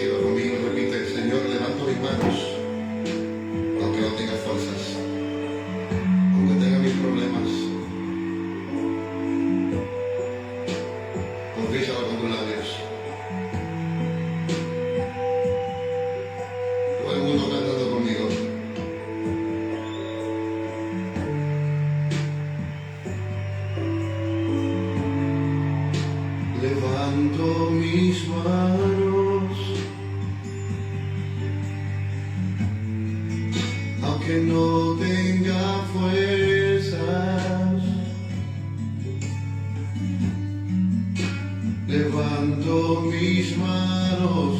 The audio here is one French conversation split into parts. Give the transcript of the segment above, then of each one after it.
agradecido conmigo. Repite: Señor, levanto mis manos, aunque no tenga fuerzas, aunque tenga mis problemas. Confísalo con tus labios. Todo el mundo cantando conmigo. Levanto mis manos, aunque no tenga fuerzas. Levanto mis manos,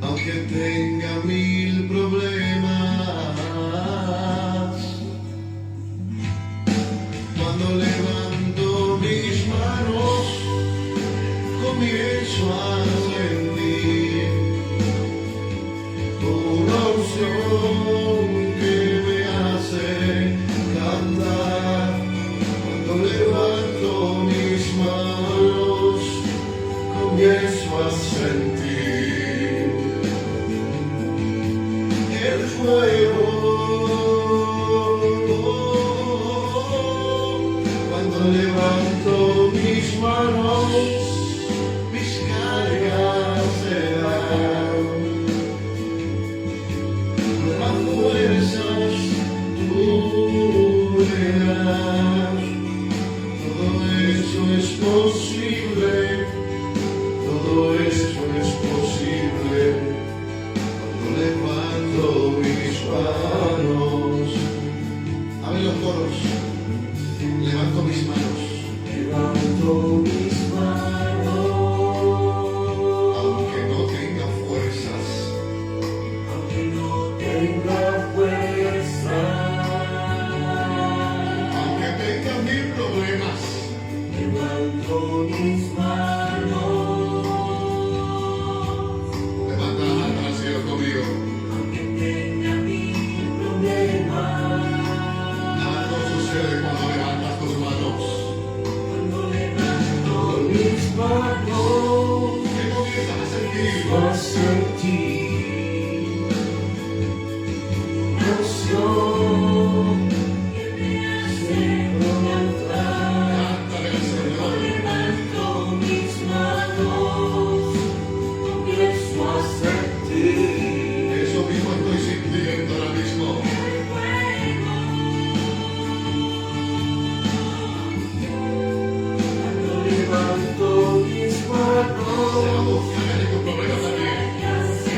aunque tenga mil problemas. Cuando levanto mis manos, comienzo a sentir una unción que me hace cantar. Cuando levanto mis manos, comienzo a sentir el fuego. Cuando levanto mis manos, mis cargas se dan. Nuevas fuerzas tú me das. Todo eso es posible, todo eso es posible. Cuando levanto mis manos. Abre los coros. Levanto mis manos. Levanto mis manos, Aunque no tenga fuerzas. aunque no tenga fuerza. Aunque tenga mil problemas. Levanto mis manos, Levanta las manos al cielo conmigo. aunque tenga mil problemas. Algo sucede cuando levantas tus manos. Cuando levanto mis manos, ¿Qué comienzas a sentir? a sentir emoción que me hace cantar. Cántale al Señor. Levanto mis manos, comienzo a sentir Eso mismo estoy sintiendo ahora mismo. el fuego. Cuando levanto mis Sea manos, buscar en tus problemas también. se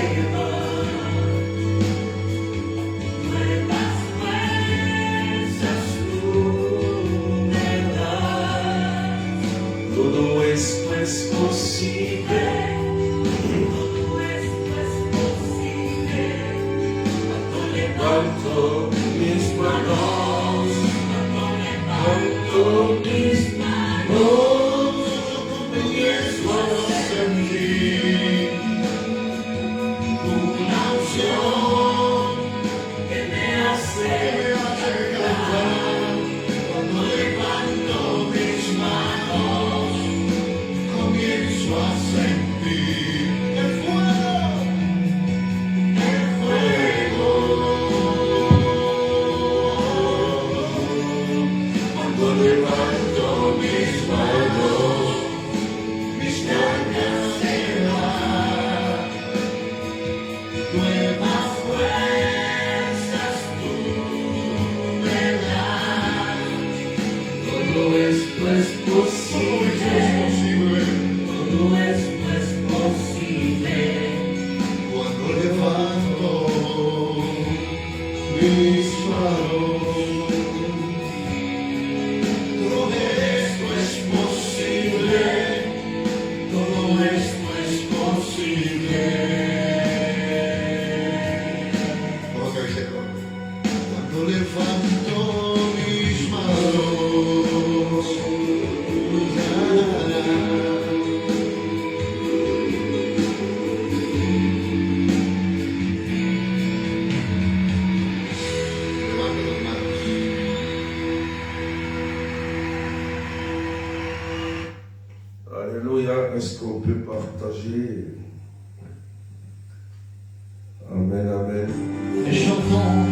Tout-Puissant,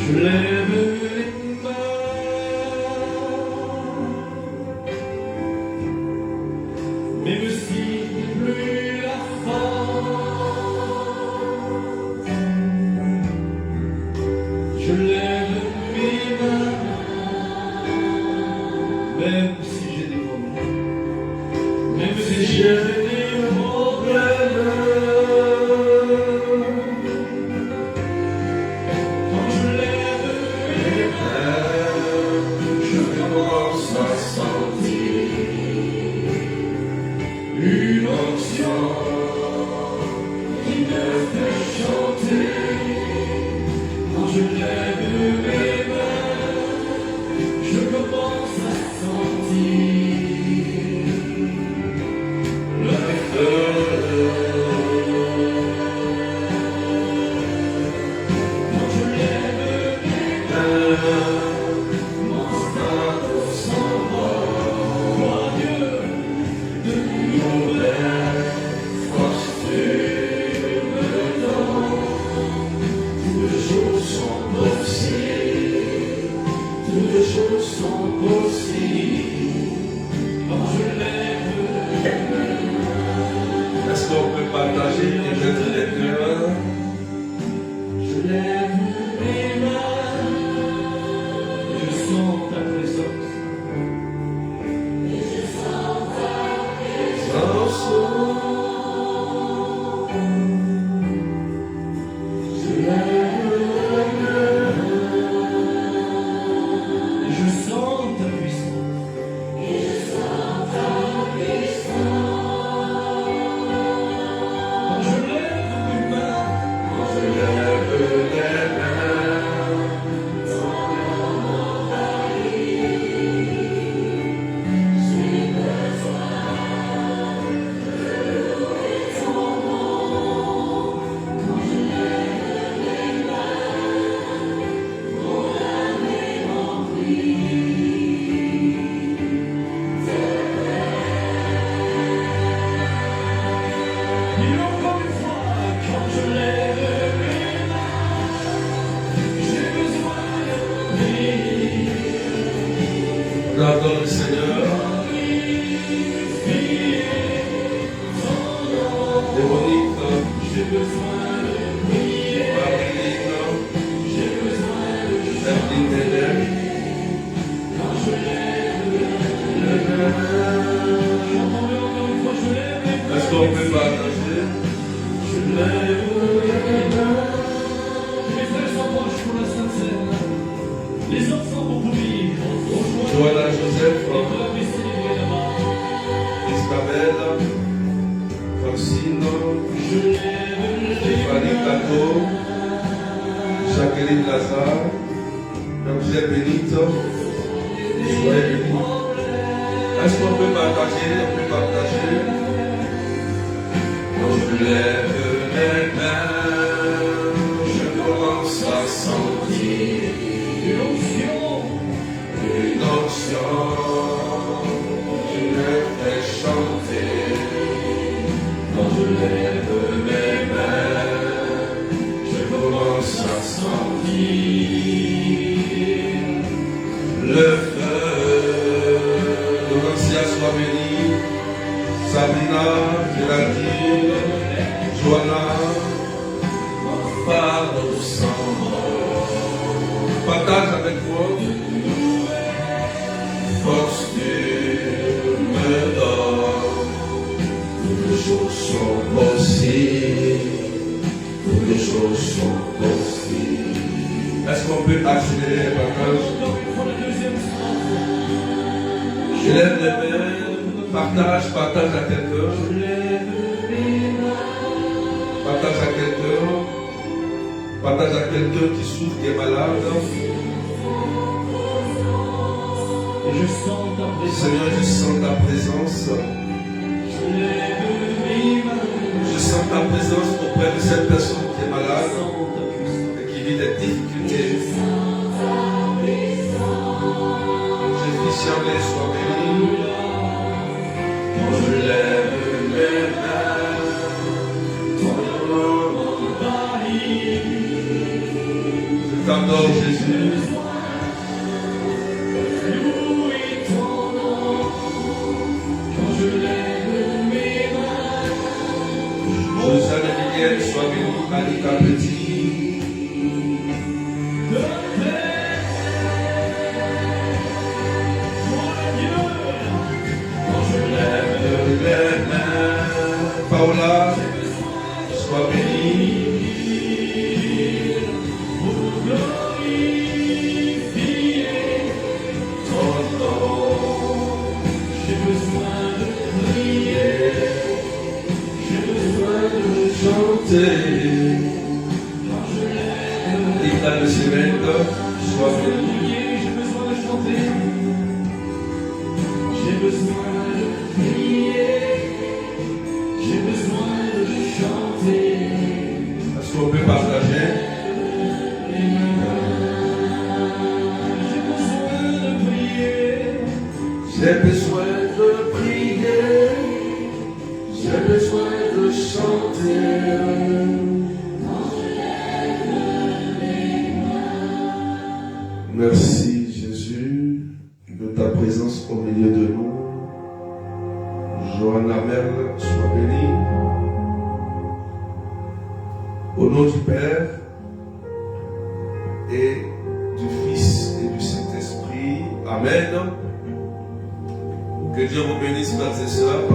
je lève les mains, même si plus la force, je lève mes mains, même si j'ai des problèmes, même si j'ai des problèmes. Quand je lève mes mains, je commence à sentir une onction qui me fait chanter. Quand je lève mes mains, je commence à sentir le feu. Quand je lève mes mains, mon fardeau s'envole. Gloire à Dieu, de nouvelles forces tu me donnes. Toutes choses sont possibles, toutes choses sont possibles. Quand je lève mes mains, Est-ce qu'on peut partager et mettre les cœurs? je lève mes mains, je sens ta présence. Je lève mes mains, je sens ta puissance. Quand je lève mes mains, Je lève les mains. et encore une fois, quand je lève mes mains, j'ai besoin de prier. L'adore le Seigneur. Véronique, J'ai besoin de prier, Marie-Lise, j'ai besoin de Evelyne Ténèbres. quand je lève les mains. J'entends bien encore une fois, je lève les mains. Est-ce qu'on peut partager? Je lève les mains. Mes frères s'approchent pour la Sainte Seine. Les enfants vont courir. Joanna Joseph, Et on va baisser les bras là-bas. Isabelle, Francine, Je lève les Stéphanie mains. Cato, Jacqueline Lazare, Mademoiselle Bénite, soyez bénis. Est-ce qu'on peut partager? On peut partager. Quand je lève les mains, je commence à sentir Une onction. une onction qui me fait chanter. Quand je lève mes mains, je commence à sentir le feu. Laurentien soit béni, Sabrina, Géraldine, Joanna, fardeau s'envole. Partage avec moi. Force tu me donnes. Toutes les choses sont possibles. Toutes les choses sont possibles. Est-ce qu'on peut accélérer les partages? Encore une fois, la deuxième strophe. Je lève les mains. Partage à quelqu'un. Je lève mes mains. Partage à quelqu'un. Partage à quelqu'un qui souffre, qui est malade. Et je sens ta présence. Seigneur, je sens ta présence. Je lève mes mains. Je sens ta présence auprès de cette personne qui est Je malade sens ta puissance. et qui vit des difficultés. Jésus, soit béni. Quand je lève mes mains, ton nom m'envahit. t'adore, Jésus. Louis ton nom, quand je lève mes mains. Hosanna Miguel, sois béni, Anita Petit. De paix, mon Dieu, quand je lève Les mains, Paola, sois béni. pour glorifier ton nom. J'ai besoin de prier, j'ai besoin de Chanter. quand je lève Rita de Cemento, sois béni. j'ai besoin de chanter, j'ai besoin de prier, j'ai besoin de chanter. Est-ce qu'on peut partager? J'ai besoin de prier, J'ai besoin de prier, j'ai besoin de chanter. Merci Jésus de ta présence au milieu de nous. Johanna Merle, sois bénie. Au nom du Père et du Fils et du Saint-Esprit. Amen. Que Dieu vous bénisse, frères et sœurs.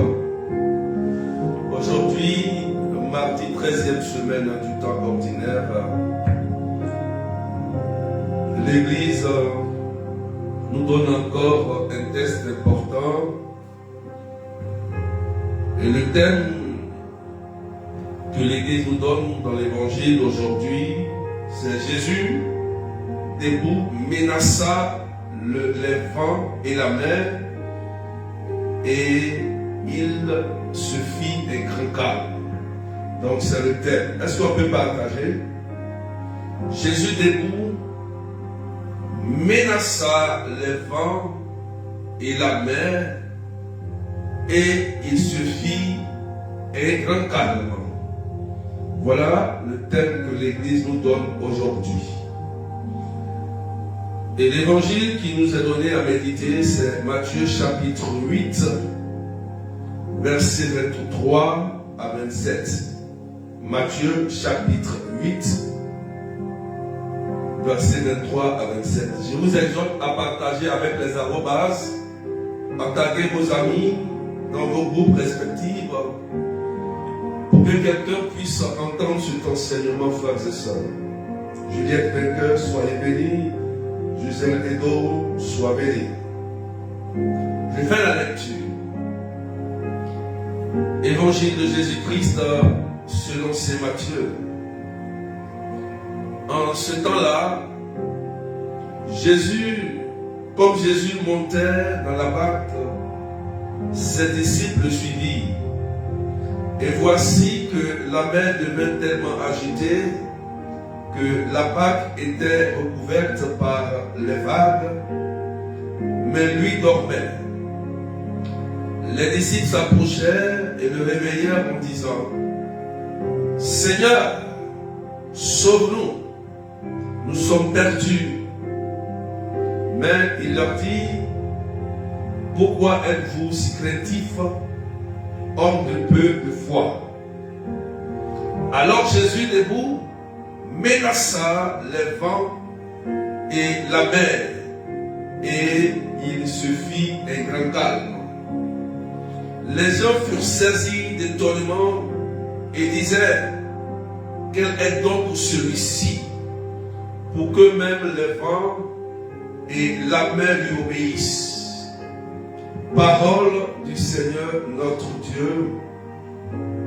Aujourd'hui, mardi 13e semaine du temps ordinaire, l'Église nous donne encore un test important. Et le thème que l'Église nous donne dans l'Évangile aujourd'hui, c'est Jésus, debout, menaça les vents et la mer, et il se fit un grand calme. Donc c'est le thème. Est-ce qu'on peut partager? Jésus debout menaça les vents et la mer, et il se fit un grand calme. Voilà le thème que l'Église nous donne aujourd'hui. Et l'évangile qui nous est donné à méditer, c'est Matthieu chapitre 8, versets 23 à 27. Matthieu chapitre 8, versets 23 à 27. Je vous exhorte à partager avec les arrobas, à taguer vos amis dans vos groupes respectifs, pour que quelqu'un puisse entendre cet enseignement, frères et sœurs. Juliette Vainqueur, soyez bénie. Gisèle Edo, sois bénie. Je fais la lecture. Évangile de Jésus-Christ selon saint Matthieu. En ce temps-là, comme Jésus montait dans la barque, ses disciples le suivirent. Et voici que la mer devint tellement agitée que la barque était recouverte par les vagues, mais lui dormait. Les disciples s'approchèrent et le réveillèrent en disant: Seigneur, sauve-nous, nous sommes perdus. Mais il leur dit: Pourquoi êtes-vous si craintifs, homme de peu de foi? Alors Jésus debout menaça les vents et la mer, et il se fit un grand calme. Les gens furent saisis d'étonnement et disaient: Quel est donc celui-ci, pour que même les vents et la mer lui obéissent? Parole du Seigneur notre Dieu.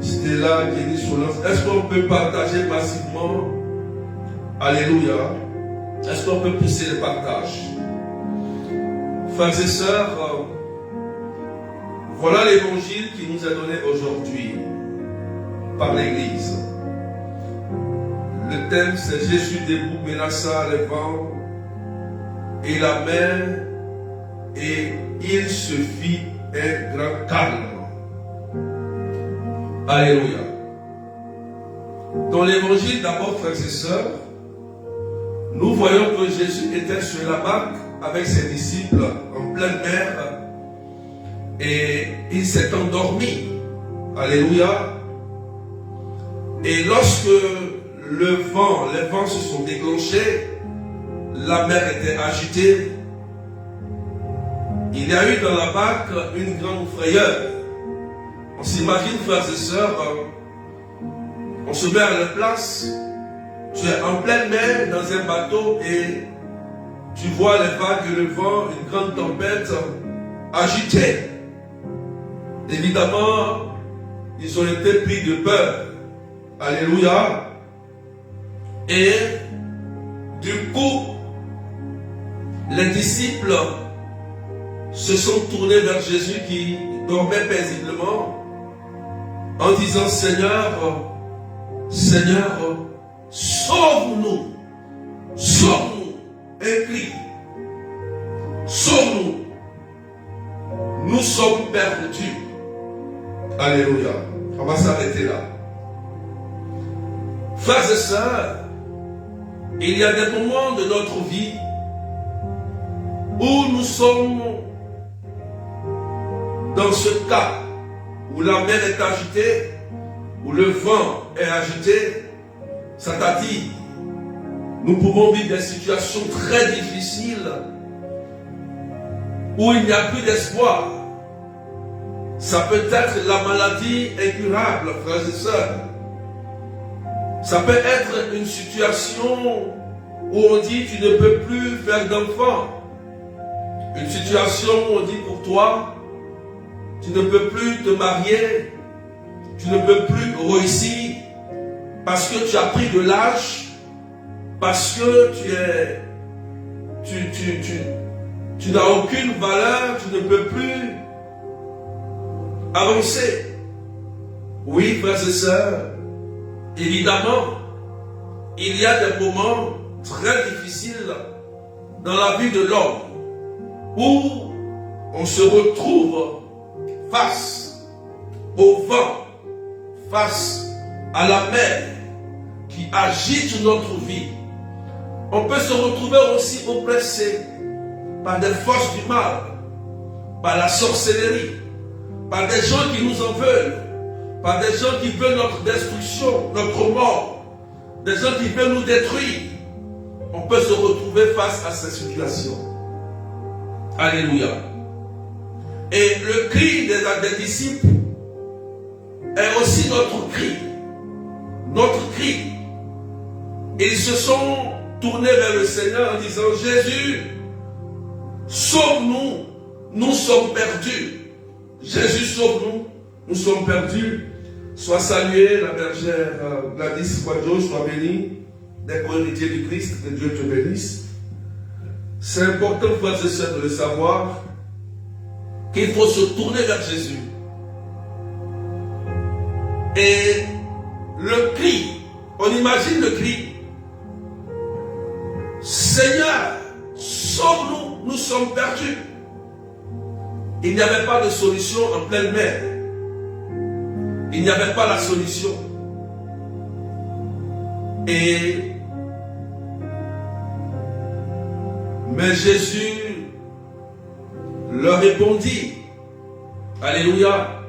Stella, Jenny Solence. Est-ce qu'on peut partager massivement? Alléluia. Est-ce qu'on peut pousser le partage? Frères et sœurs, voilà l'évangile qui nous est donné aujourd'hui par l'Église. Le thème, c'est Jésus debout menaça les vents et la mer, et il se fit un grand calme. Alléluia. Dans l'évangile, d'abord, frères et sœurs, nous voyons que Jésus était sur la barque avec ses disciples en pleine mer et il s'est endormi. Alléluia. Et lorsque les vents se sont déclenchés, la mer était agitée, il y a eu dans la barque une grande frayeur. On s'imagine, frères et sœurs, on se met à la place, tu es en pleine mer dans un bateau et tu vois les vagues et le vent, une grande tempête agitée. Évidemment, ils ont été pris de peur. Alléluia. Et du coup, les disciples se sont tournés vers Jésus qui dormait paisiblement en disant: Seigneur, Seigneur, sauve-nous, sauve-nous, un cri, sauve-nous, nous sommes perdus. Alléluia. On va s'arrêter là. Frères et sœurs, il y a des moments de notre vie où nous sommes dans ce cas où la mer est agitée, où le vent est agité, c'est-à-dire nous pouvons vivre des situations très difficiles où il n'y a plus d'espoir. Ça peut être la maladie incurable, frères et sœurs. Ça peut être une situation où on dit tu ne peux plus faire d'enfant. Une situation où on dit pour toi, tu ne peux plus te marier, tu ne peux plus réussir parce que tu as pris de l'âge, parce que tu n'as aucune valeur, tu ne peux plus avancer. Oui, frères et sœurs, évidemment, il y a des moments très difficiles dans la vie de l'homme où on se retrouve face au vent, face à la mer qui agite notre vie. On peut se retrouver aussi oppressé par des forces du mal, par la sorcellerie, par des gens qui nous en veulent, par des gens qui veulent notre destruction, notre mort, des gens qui veulent nous détruire. On peut se retrouver face à ces situations. Alléluia. Et le cri des disciples est aussi notre cri. Notre cri. Ils se sont tournés vers le Seigneur en disant: Jésus, sauve-nous, nous sommes perdus. Jésus, sauve-nous, nous sommes perdus. Sois salué, la bergère Gladys Quadjo, sois bénie, des co-héritiers du Christ, que Dieu te bénisse. C'est important, frères et sœurs, de le savoir, qu'il faut se tourner vers Jésus. Et le cri, on imagine le cri: Seigneur, sauve-nous, nous sommes perdus. Il n'y avait pas de solution en pleine mer. Il n'y avait pas la solution. Mais Jésus leur répondit: Alléluia.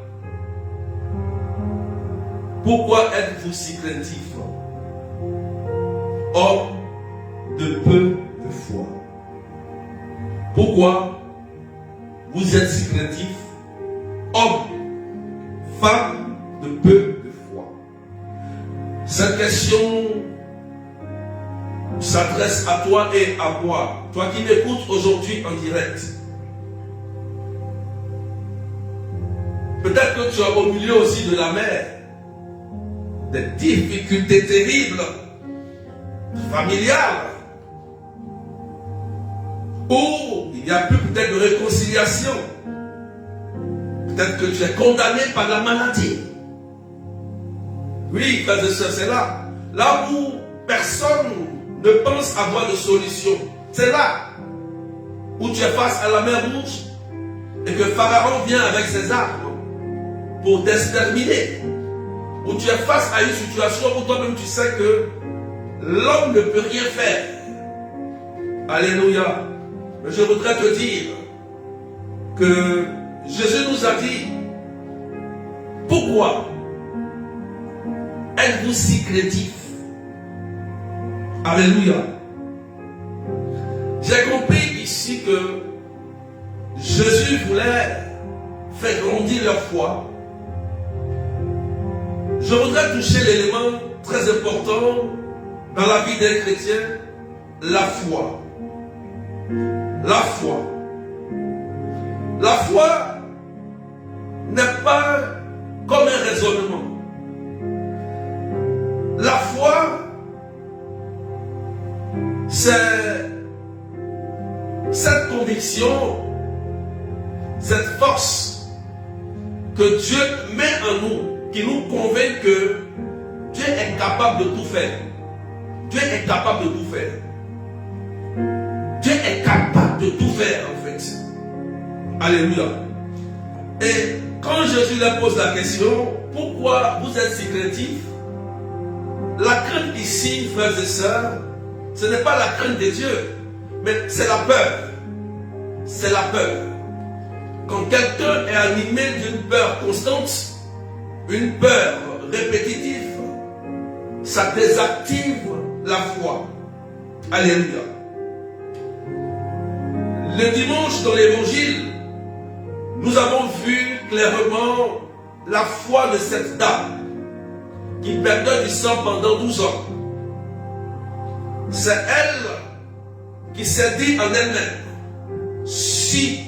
Pourquoi êtes-vous si craintifs, homme de peu de foi? Pourquoi vous êtes si craintifs, homme, femme de peu de foi? Cette question s'adresse à toi et à moi, toi qui m'écoutes aujourd'hui en direct. Peut-être que tu es au milieu aussi de la mer, des difficultés terribles, familiales, où il n'y a plus peut-être de réconciliation. Peut-être que tu es condamné par la maladie. Oui, frères et sœurs, c'est là. Là où personne ne pense avoir de solution. C'est là où tu es face à la mer Rouge et que Pharaon vient avec ses armes pour t'exterminer. Où tu es face à une situation où toi-même tu sais que l'homme ne peut rien faire. Alléluia. Mais je voudrais te dire que Jésus nous a dit, pourquoi êtes-vous si craintifs? Alléluia. J'ai compris ici que Jésus voulait faire grandir leur foi. Je voudrais toucher l'élément très important dans la vie d'un chrétien, la foi. La foi. La foi n'est pas comme un raisonnement. La foi, c'est cette conviction, cette force que Dieu met en nous, qui nous convainc que Dieu est capable de tout faire. Dieu est capable de tout faire. Dieu est capable de tout faire en fait. Alléluia. Et quand Jésus leur pose la question, pourquoi vous êtes si craintifs? La crainte ici, frères et sœurs, ce n'est pas la crainte de Dieu, mais c'est la peur. C'est la peur. Quand quelqu'un est animé d'une peur constante, une peur répétitive, ça désactive la foi. Alléluia. Le dimanche dans l'évangile, nous avons vu clairement la foi de cette dame qui perdait du sang pendant 12 ans. C'est elle qui s'est dit en elle-même, si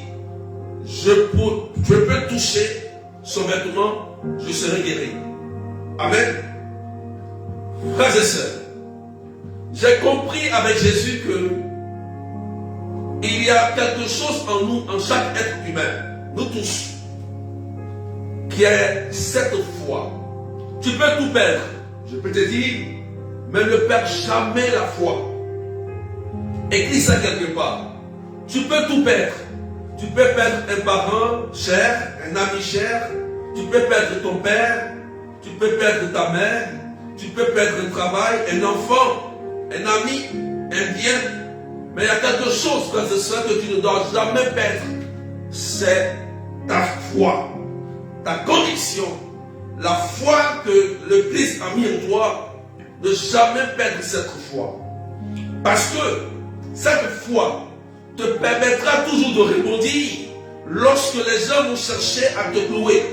je peux toucher son vêtement, je serai guéri. Amen. Frères et sœurs, j'ai compris avec Jésus que il y a quelque chose en nous, en chaque être humain, nous tous, qui est cette foi. Tu peux tout perdre. Je peux te dire, mais ne perds jamais la foi. Écris ça quelque part. Tu peux tout perdre. Tu peux perdre un parent cher, un ami cher. Tu peux perdre ton père. Tu peux perdre ta mère. Tu peux perdre un travail, un enfant, un ami, un bien. Mais il y a quelque chose, frères et sœurs, que tu ne dois jamais perdre. C'est ta foi, ta conviction, la foi que le Christ a mis en toi. Ne jamais perdre cette foi. Parce que cette foi te permettra toujours de rebondir lorsque les gens vont chercher à te clouer.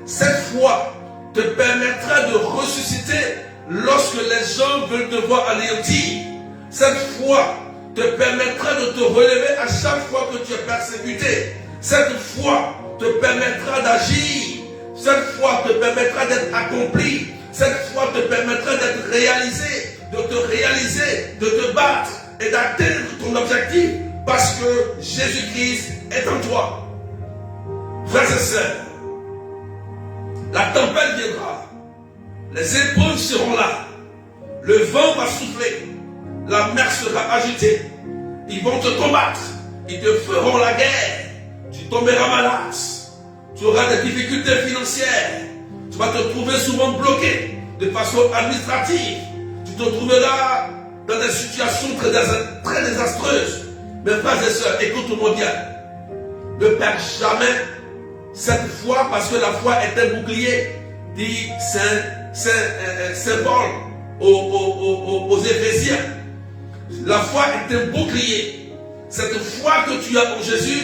Cette foi te permettra de ressusciter lorsque les gens veulent te voir anéantir. Cette foi te permettra de te relever à chaque fois que tu es persécuté. Cette foi te permettra d'agir. Cette foi te permettra d'être accompli. Cette foi te permettra d'être réalisé, de te réaliser, de te battre et d'atteindre ton objectif parce que Jésus-Christ est en toi. Frères et sœurs, la tempête viendra, les épreuves seront là, le vent va souffler, la mer sera agitée, ils vont te combattre, ils te feront la guerre, tu tomberas malade, tu auras des difficultés financières, tu vas te trouver souvent bloqué de façon administrative, tu te trouveras dans des situations très désastreuses. Mes frères et sœurs, écoute-moi bien, ne perds jamais cette foi parce que la foi est un bouclier, dit Saint Paul aux Éphésiens. La foi est un bouclier. Cette foi que tu as en Jésus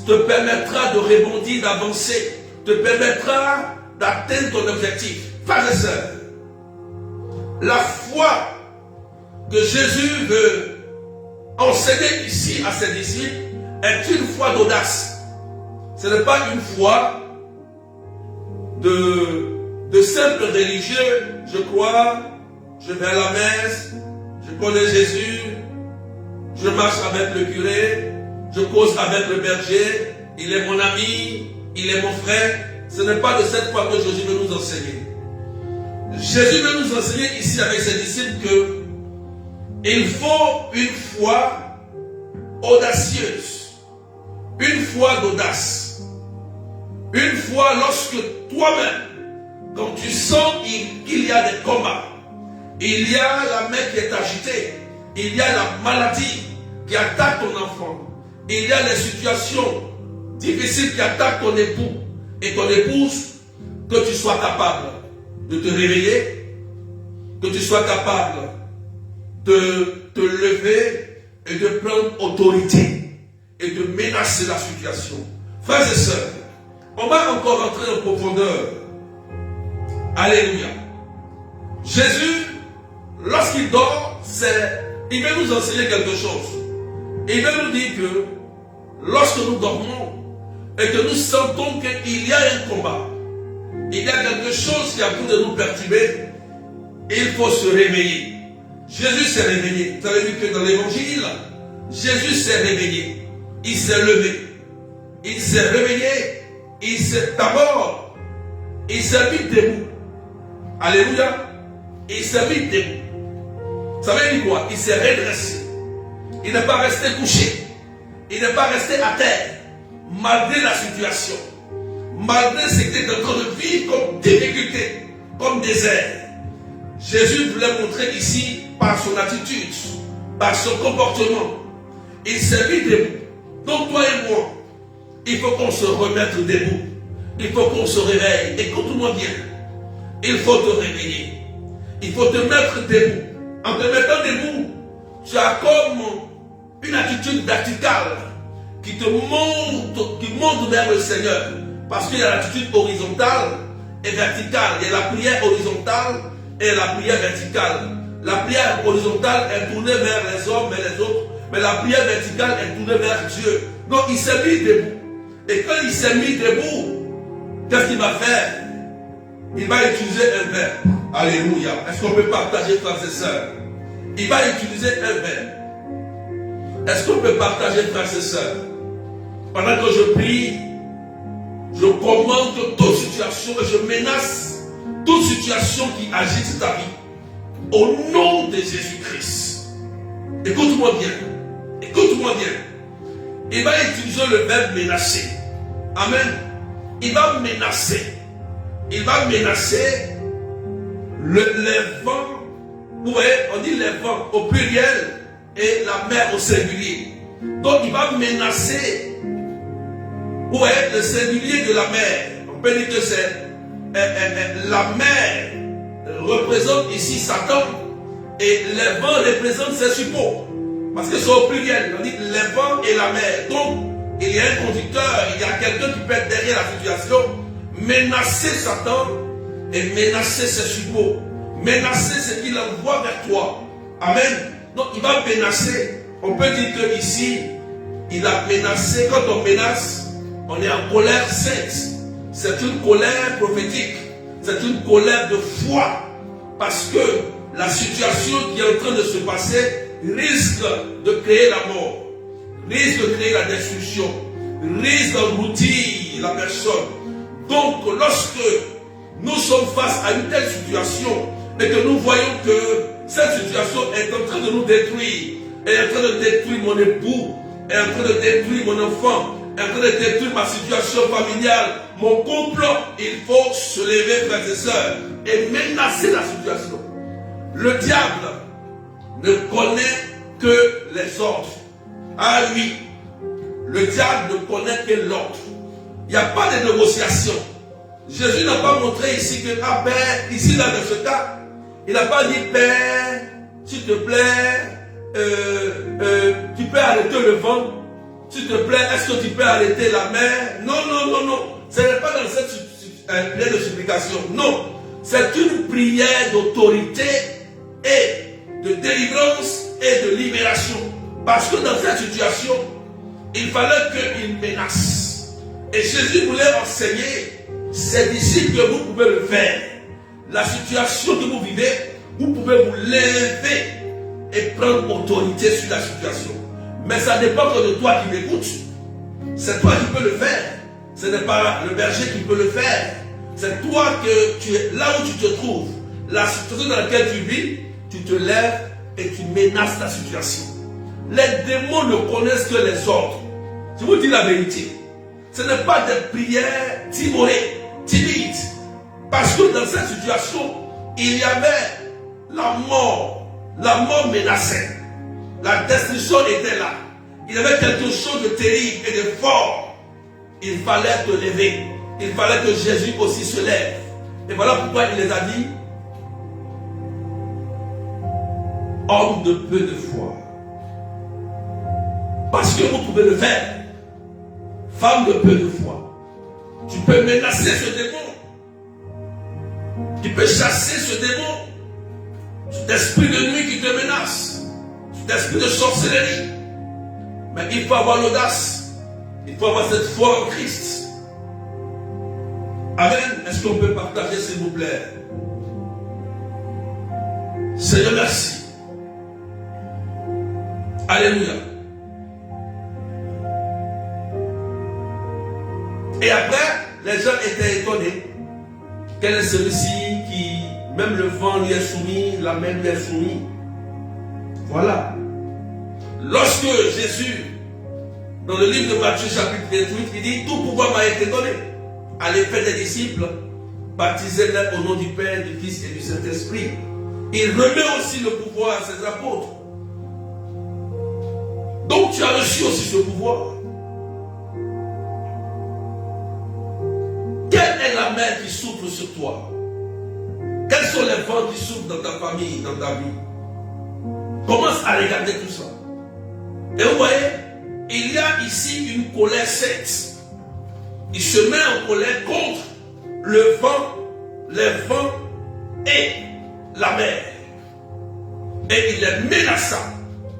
te permettra de rebondir, d'avancer, te permettra d'atteindre ton objectif. Frères et sœurs, la foi que Jésus veut enseigner ici à ses disciples est une foi d'audace. Ce n'est pas une foi de simple religieux. Je crois, je vais à la messe, je connais Jésus, je marche avec le curé, je cause avec le berger, il est mon ami, il est mon frère. Ce n'est pas de cette foi que Jésus veut nous enseigner. Jésus veut nous enseigner ici avec ses disciples que il faut une foi audacieuse, une foi d'audace, une foi lorsque toi-même, quand tu sens qu'il y a des combats, il y a la main qui est agitée, il y a la maladie, qui attaquent ton enfant. Il y a les situations difficiles qui attaquent ton époux et ton épouse, que tu sois capable de te réveiller, que tu sois capable de te lever et de prendre autorité et de menacer la situation. Frères et sœurs, on va encore rentrer en profondeur. Alléluia. Jésus, lorsqu'il dort, il veut nous enseigner quelque chose. Il veut nous dire que lorsque nous dormons et que nous sentons qu'il y a un combat, il y a quelque chose qui est en train de nous perturber, il faut se réveiller. Jésus s'est réveillé. Vous avez vu que dans l'évangile, Jésus s'est réveillé. Il s'est levé. Il s'est réveillé. D'abord, il s'est mis debout. Alléluia. Il s'est mis debout. Ça veut dire quoi? Il s'est redressé. Il n'est pas resté couché. Il n'est pas resté à terre. Malgré la situation. Malgré ce qu'il était en train de vivre comme difficulté, comme désert. Jésus voulait montrer ici, par son attitude, par son comportement, il s'est mis debout. Donc toi et moi, il faut qu'on se remette debout. Il faut qu'on se réveille. Écoute-moi bien. Il faut te réveiller. Il faut te mettre debout. En te mettant debout, tu as comme une attitude verticale qui monte vers le Seigneur. Parce qu'il y a l'attitude horizontale et verticale. Il y a la prière horizontale et la prière verticale. La prière horizontale est tournée vers les hommes et les autres, mais la prière verticale est tournée vers Dieu. Donc il s'est mis debout. Et quand il s'est mis debout, qu'est-ce qu'il va faire? Il va utiliser un verbe. Alléluia. Est-ce qu'on peut partager, frères et sœurs? Il va utiliser un verbe. Est-ce qu'on peut partager, frères et sœurs? Pendant que je prie, je commande toute situation et je menace toute situation qui agite ta vie. Au nom de Jésus-Christ. Écoute-moi bien. Écoute-moi bien. Il va utiliser le verbe menacer. Amen. Il va menacer. Il va menacer les vents. Vous voyez, on dit les vents au pluriel et la mer au singulier. Donc il va menacer. Vous voyez, le singulier de la mer. On peut dire que c'est la mer représente ici Satan et les vents représentent ses suppôts. Parce que c'est au pluriel. On dit les vents et la mer. Donc, il y a un conducteur, il y a quelqu'un qui peut être derrière la situation, menacer Satan et menacer ses suppôts. Menacer ce qu'il envoie vers toi. Amen. Donc, il va menacer. On peut dire que ici, il a menacé. Quand on menace, on est en colère sainte. C'est une colère prophétique. C'est une colère de foi. Parce que la situation qui est en train de se passer risque de créer la mort, risque de créer la destruction, risque d'engloutir la personne. Donc, lorsque nous sommes face à une telle situation et que nous voyons que cette situation est en train de nous détruire, est en train de détruire mon époux, est en train de détruire mon enfant, est en train de détruire ma situation familiale, mon couple, il faut se lever, frères et sœurs, et menacer la situation. Le diable ne connaît que les ordres. Ah oui, le diable ne connaît que l'ordre. Il n'y a pas de négociation. Jésus n'a pas montré ici que, ah Père, ici là dans ce cas, il n'a pas dit Père, s'il te plaît, tu peux arrêter le vent. S'il te plaît, est-ce que tu peux arrêter la mer? Non, non, non, non. Ce n'est pas dans cette prière de supplication. Non. C'est une prière d'autorité et de délivrance et de libération. Parce que dans cette situation, il fallait qu'il menace. Et Jésus voulait enseigner ses disciples que vous pouvez le faire. La situation que vous vivez, vous pouvez vous lever et prendre autorité sur la situation. Mais ça dépend que de toi qui m'écoutes. C'est toi qui peux le faire. Ce n'est pas le berger qui peut le faire. C'est toi que tu es là où tu te trouves. La situation dans laquelle tu vis, tu te lèves et tu menaces la situation. Les démons ne connaissent que les ordres. Je vous dis la vérité. Ce n'est pas des prières timorées, timides. Parce que dans cette situation, il y avait la mort. La mort menaçait. La destruction était là. Il y avait quelque chose de terrible et de fort. Il fallait te lever. Il fallait que Jésus aussi se lève. Et voilà pourquoi il les a dit, homme de peu de foi. Parce que vous pouvez le faire. Femme de peu de foi. Tu peux menacer ce démon. Tu peux chasser ce démon. Cet esprit de nuit qui te menace. Cet esprit de sorcellerie. Mais il faut avoir l'audace. Il faut avoir cette foi en Christ. Amen. Est-ce qu'on peut partager s'il vous plaît? Seigneur, merci. Alléluia. Et après, les gens étaient étonnés. Quel est celui-ci qui, même le vent lui est soumis, la mer lui est soumise? Voilà. Lorsque Jésus, dans le livre de Matthieu chapitre 28, il dit, tout pouvoir m'a été donné. Allez faire des disciples, baptisez-les au nom du Père, du Fils et du Saint-Esprit. Il remet aussi le pouvoir à ses apôtres. Donc tu as reçu aussi ce pouvoir. Quelle est la mer qui souffle sur toi? Quels sont les vents qui soufflent dans ta famille, dans ta vie? Commence à regarder tout ça. Et vous voyez, il y a ici une colère sainte. Il se met en colère contre le vent, les vents et la mer. Et il est menaçant.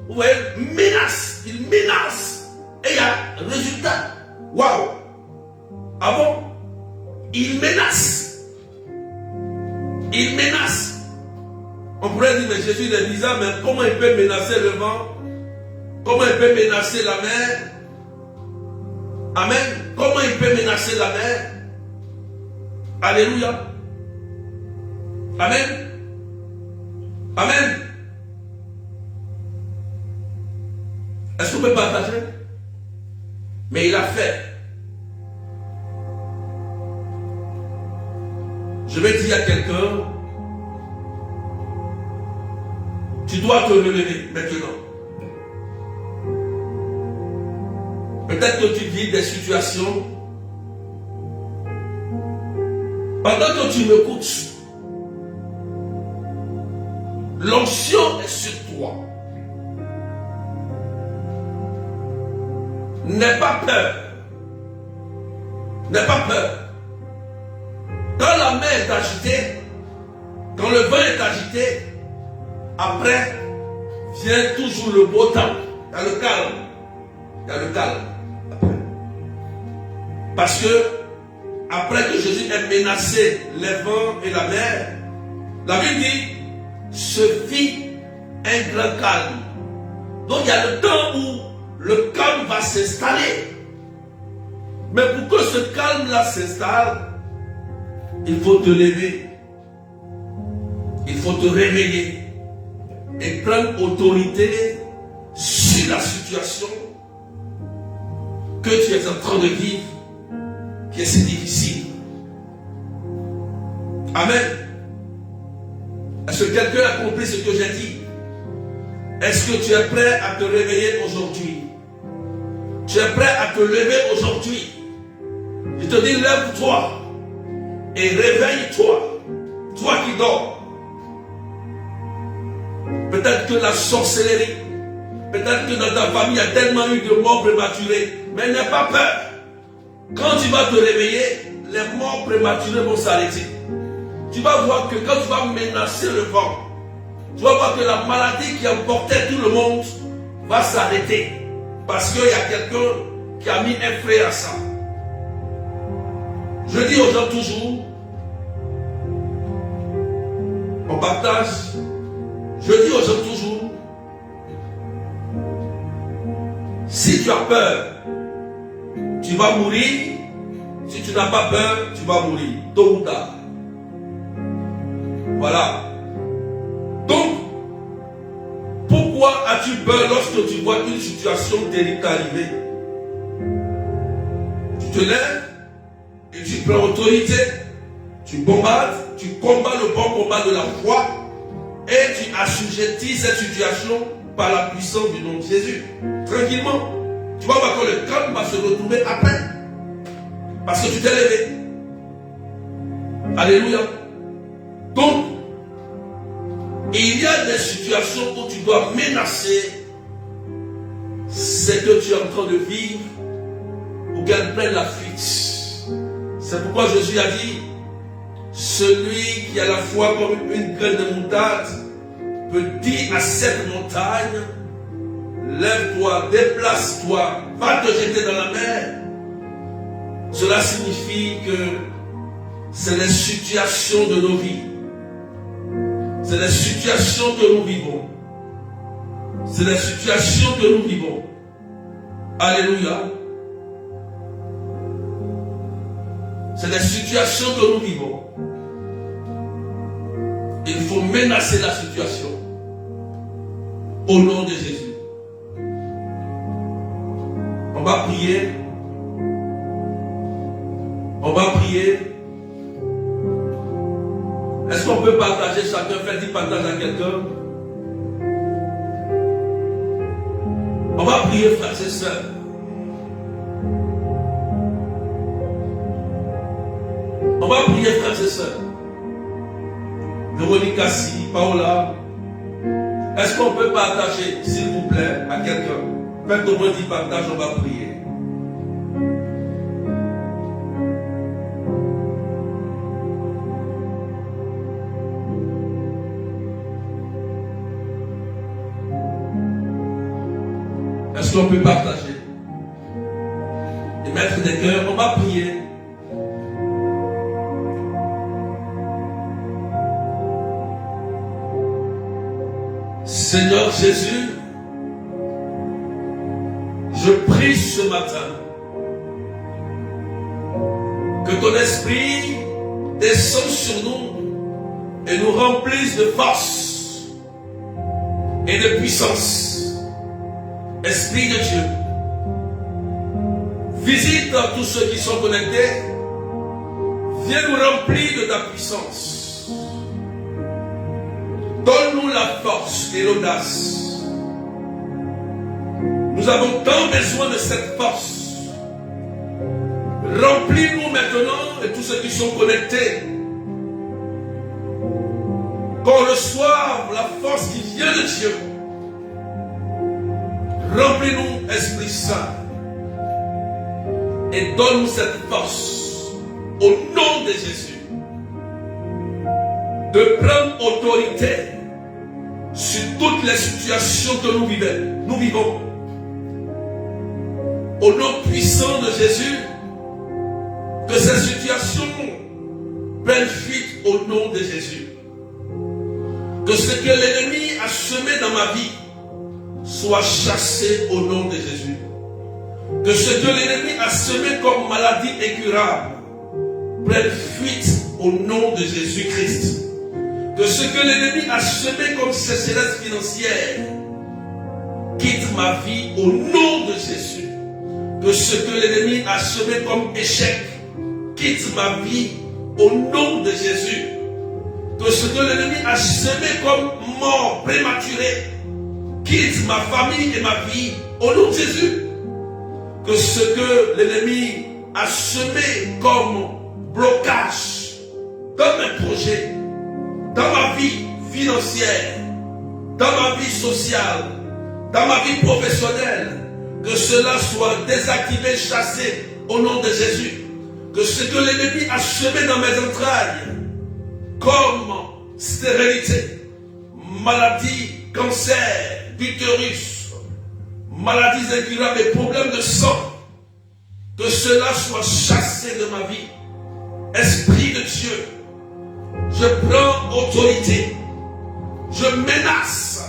Vous voyez, menace. Il menace. Et il y a un résultat. Waouh! Ah bon? Il menace. Il menace. On pourrait dire, mais Jésus est bizarre, mais comment il peut menacer le vent? Comment il peut menacer la mer? Amen. Comment il peut menacer la mer? Alléluia. Amen. Amen. Est-ce qu'on peut partager? Mais il a fait. Je vais dire à quelqu'un, tu dois te relever maintenant. Peut-être que tu vis des situations. Pendant que tu m'écoutes, l'onction est sur toi. N'aie pas peur. N'aie pas peur. Quand la mer est agitée, quand le vent est agité, après vient toujours le beau temps. Il y a le calme. Il y a le calme. Après. Parce que après que Jésus ait menacé les vents et la mer, la Bible dit, se fit un grand calme. Donc il y a le temps où le calme va s'installer. Mais pour que ce calme-là s'installe, il faut te lever. Il faut te réveiller. Et prendre autorité sur la situation que tu es en train de vivre, qui est si difficile. Amen. Est-ce que quelqu'un a compris ce que j'ai dit? Est-ce que tu es prêt à te réveiller aujourd'hui? Tu es prêt à te lever aujourd'hui? Je te dis, lève-toi et réveille-toi, toi qui dors. Peut-être que la sorcellerie, peut-être que dans ta famille, il y a tellement eu de morts prématurées, mais n'aie pas peur. Quand tu vas te réveiller, les morts prématurées vont s'arrêter. Tu vas voir que quand tu vas menacer le vent, tu vas voir que la maladie qui emportait tout le monde va s'arrêter. Parce qu'il y a quelqu'un qui a mis un frein à ça. Je dis aux gens toujours, on partage, je dis aux gens toujours, si tu as peur, tu vas mourir. Si tu n'as pas peur, tu vas mourir, tôt ou tard. Voilà. Donc, pourquoi as-tu peur lorsque tu vois une situation terrible arriver? Tu te lèves et tu prends autorité, tu bombardes, tu combats le bon combat de la foi et tu assujettis cette situation par la puissance du nom de Jésus. Tranquillement. Tu vas voir que le calme va se retrouver après. Parce que tu t'es levé. Alléluia. Donc, il y a des situations où tu dois menacer ce que tu es en train de vivre pour qu'elle prenne la fuite. C'est pourquoi Jésus a dit, celui qui a la foi comme une graine de moutarde peut dire à cette montagne, lève-toi, déplace-toi, va te jeter dans la mer. Cela signifie que c'est les situations de nos vies. C'est les situations que nous vivons. C'est les situations que nous vivons. Alléluia. C'est les situations que nous vivons. Il faut menacer la situation. Au nom de Jésus. On va prier. On va prier. Est-ce qu'on peut partager chacun? Faites-y partage à quelqu'un. On va prier, frères et sœurs. On va prier, frères et sœurs. Véronique Cassi, Paola. Est-ce qu'on peut partager, s'il vous plaît, à quelqu'un? Faites au moins 10 partages, on va prier. Est-ce qu'on peut partager et mettre des cœurs? On va prier. Seigneur Jésus, je prie ce matin que ton esprit descende sur nous et nous remplisse de force et de puissance. Esprit de Dieu, visite tous ceux qui sont connectés, viens nous remplir de ta puissance. Donne-nous la force et l'audace. Nous avons tant besoin de cette force. Remplis-nous maintenant et tous ceux qui sont connectés. Qu'on reçoive la force qui vient de Dieu. Remplis-nous, Esprit Saint, et donne-nous cette force, au nom de Jésus, de prendre autorité sur toutes les situations que nous vivons. Au nom puissant de Jésus, que ces situations prennent fuite au nom de Jésus. Que ce que l'ennemi a semé dans ma vie soit chassé au nom de Jésus. Que ce que l'ennemi a semé comme maladie incurable prenne fuite au nom de Jésus-Christ. Que ce que l'ennemi a semé comme sécheresse financière quitte ma vie au nom de Jésus. Que ce que l'ennemi a semé comme échec quitte ma vie au nom de Jésus. Que ce que l'ennemi a semé comme mort prématurée quitte ma famille et ma vie au nom de Jésus. Que ce que l'ennemi a semé comme blocage dans mes projets, dans ma vie financière, dans ma vie sociale, dans ma vie professionnelle, que cela soit désactivé, chassé au nom de Jésus. Que ce que l'ennemi a semé dans mes entrailles, comme stérilité, maladie, cancer, d'utérus, maladies incurables et problèmes de sang, que cela soit chassé de ma vie. Esprit de Dieu, je prends autorité, je menace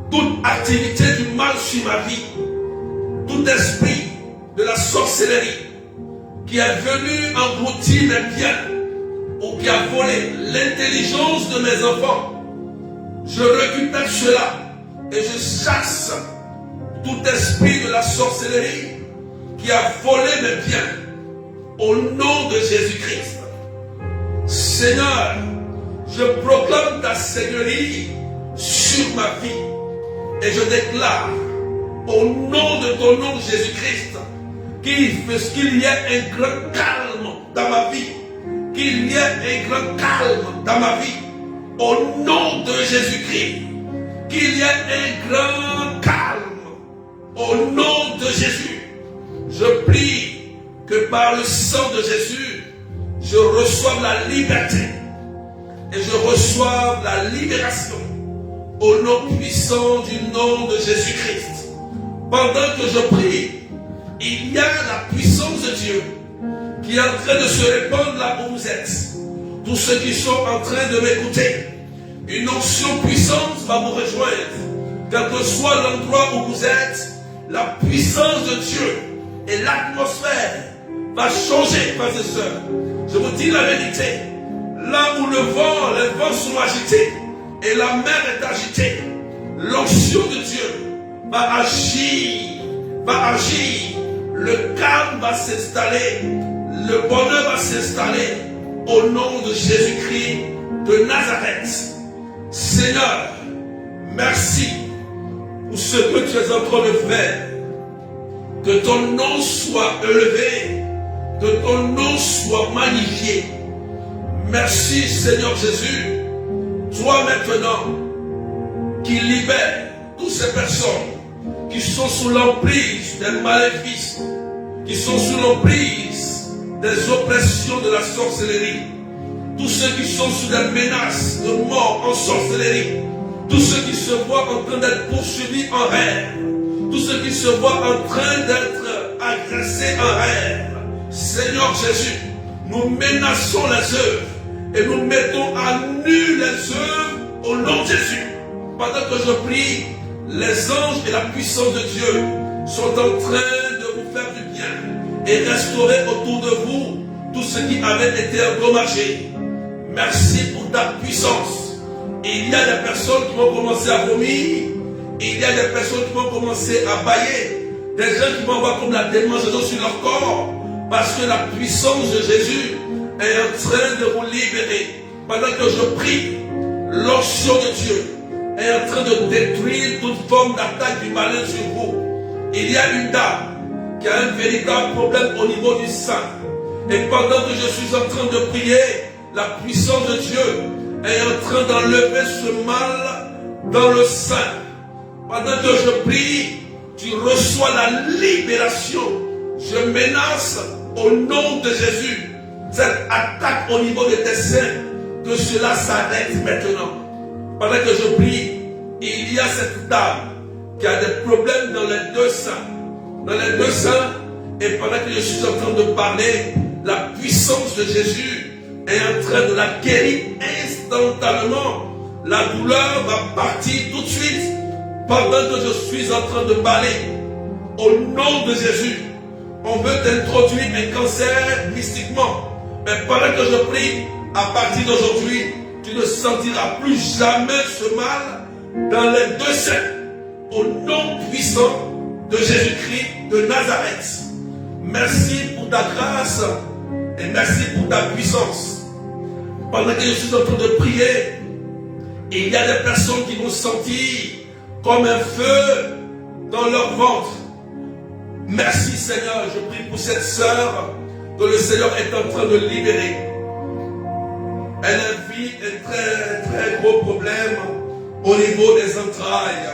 toute activité du mal sur ma vie, tout esprit de la sorcellerie qui est venu engloutir mes biens ou qui a volé l'intelligence de mes enfants. Je récupère cela et je chasse tout esprit de la sorcellerie qui a volé mes biens au nom de Jésus-Christ. Seigneur, je proclame ta seigneurie sur ma vie Et je déclare, au nom de ton nom Jésus-Christ, qu'il y ait un grand calme dans ma vie. Qu'il y ait un grand calme dans ma vie. Au nom de Jésus-Christ. Qu'il y ait un grand calme. Au nom de Jésus. Je prie que par le sang de Jésus, je reçoive la liberté. Et je reçoive la libération. Au nom puissant du nom de Jésus-Christ. Pendant que je prie, il y a la puissance de Dieu qui est en train de se répandre là où vous êtes. Tous ceux qui sont en train de m'écouter, une onction puissante va vous rejoindre. Quel que soit l'endroit où vous êtes, la puissance de Dieu et l'atmosphère va changer, frères et sœurs. Je vous dis la vérité. Là où les vents sont agités et la mer est agitée, l'onction de Dieu va agir, le calme va s'installer, le bonheur va s'installer au nom de Jésus-Christ de Nazareth. Seigneur, merci pour ce que tu es en train de faire. Que ton nom soit élevé, que ton nom soit magnifié. Merci Seigneur Jésus, toi maintenant qui libère toutes ces personnes qui sont sous l'emprise des maléfices, qui sont sous l'emprise des oppressions de la sorcellerie, tous ceux qui sont sous des menaces de mort en sorcellerie, tous ceux qui se voient en train d'être poursuivis en rêve, tous ceux qui se voient en train d'être agressés en rêve. Seigneur Jésus, nous menaçons les œuvres et nous mettons à nu les œuvres au nom de Jésus. Pendant que je prie, les anges et la puissance de Dieu sont en train de vous faire du bien et restaurer autour de vous tout ce qui avait été endommagé. Merci pour ta puissance. Il y a des personnes qui vont commencer à vomir, il y a des personnes qui vont commencer à bâiller, des gens qui vont avoir comme la démangeaison sur leur corps, parce que la puissance de Jésus est en train de vous libérer. Pendant que je prie, l'onction de Dieu est en train de détruire toute forme d'attaque du malin sur vous. Il y a une dame qui a un véritable problème au niveau du sein. Et pendant que je suis en train de prier, la puissance de Dieu est en train d'enlever ce mal dans le sein. Pendant que je prie, tu reçois la libération. Je menace au nom de Jésus cette attaque au niveau de tes seins, que cela s'arrête maintenant. Pendant que je prie, il y a cette dame qui a des problèmes dans les deux seins. Dans les deux seins, et pendant que je suis en train de parler, la puissance de Jésus est en train de la guérir instantanément. La douleur va partir tout de suite pendant que je suis en train de parler. Au nom de Jésus, on veut t'introduire un cancer mystiquement. Mais pendant que je prie, à partir d'aujourd'hui, tu ne sentiras plus jamais ce mal dans les deux seins. Au nom puissant de Jésus-Christ de Nazareth. Merci pour ta grâce et merci pour ta puissance. Pendant que je suis en train de prier, il y a des personnes qui vont sentir comme un feu dans leur ventre. Merci Seigneur, je prie pour cette sœur que le Seigneur est en train de libérer. Elle vit un très très gros problème au niveau des entrailles.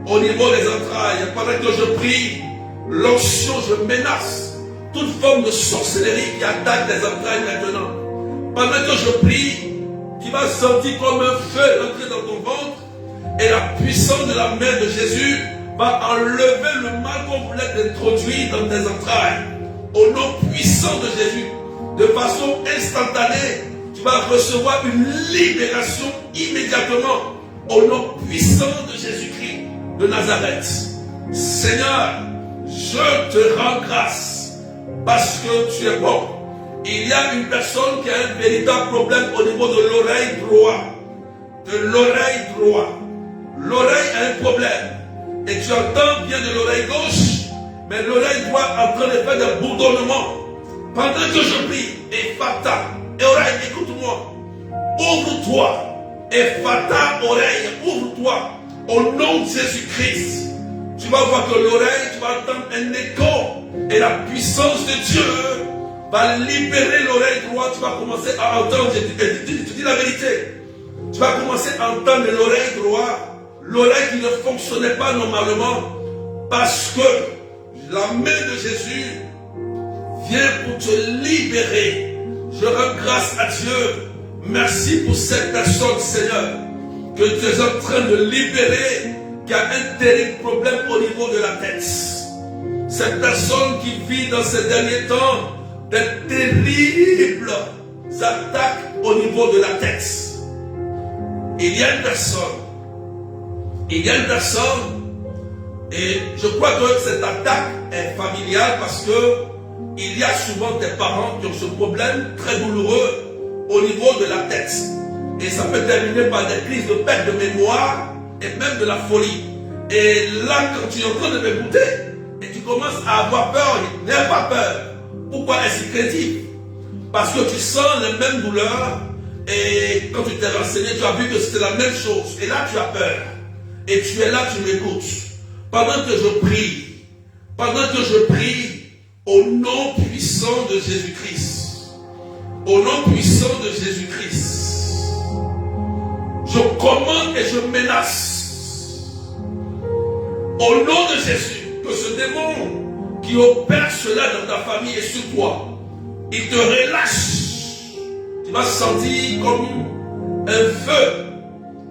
Au niveau des entrailles, pendant que je prie, l'onction, je menace toute forme de sorcellerie qui attaque les entrailles maintenant. Pendant que je prie, tu vas sentir comme un feu entrer dans ton ventre et la puissance de la main de Jésus va enlever le mal qu'on voulait t'introduire dans tes entrailles. Au nom puissant de Jésus, de façon instantanée, tu vas recevoir une libération immédiatement au nom puissant de Jésus-Christ de Nazareth. Seigneur, je te rends grâce parce que tu es bon. Il y a une personne qui a un véritable problème au niveau de l'oreille droite. De l'oreille droite. L'oreille a un problème. Et tu entends bien de l'oreille gauche, mais l'oreille droite est en train de faire des bourdonnements. Pendant que je prie, Ephata, et oreille, écoute-moi. Ouvre-toi. Ephata, oreille, ouvre-toi. Au nom de Jésus-Christ, tu vas voir que l'oreille, tu vas entendre un écho. Et la puissance de Dieu va libérer l'oreille droite. Tu vas commencer à entendre, je te dis la vérité. Tu vas commencer à entendre l'oreille droite, l'oreille qui ne fonctionnait pas normalement. Parce que la main de Jésus vient pour te libérer. Je rends grâce à Dieu. Merci pour cette personne, Seigneur, que tu es en train de libérer, qui a un terrible problème au niveau de la tête. Cette personne qui vit dans ces derniers temps de terribles attaques au niveau de la tête. Il y a une personne, et je crois que cette attaque est familiale parce que il y a souvent des parents qui ont ce problème très douloureux au niveau de la tête. Et ça peut terminer par des crises de perte de mémoire et même de la folie. Et là, quand tu es en train de m'écouter et tu commences à avoir peur, n'aie pas peur. Pourquoi est-ce si craintif? Parce que tu sens les mêmes douleurs et quand tu t'es renseigné, tu as vu que c'était la même chose. Et là, tu as peur. Et tu es là, tu m'écoutes. Pendant que je prie, au nom puissant de Jésus-Christ, au nom puissant de Jésus-Christ, je commande et je menace, au nom de Jésus, que ce démon qui opère cela dans ta famille et sur toi, il te relâche. Tu vas sentir comme un feu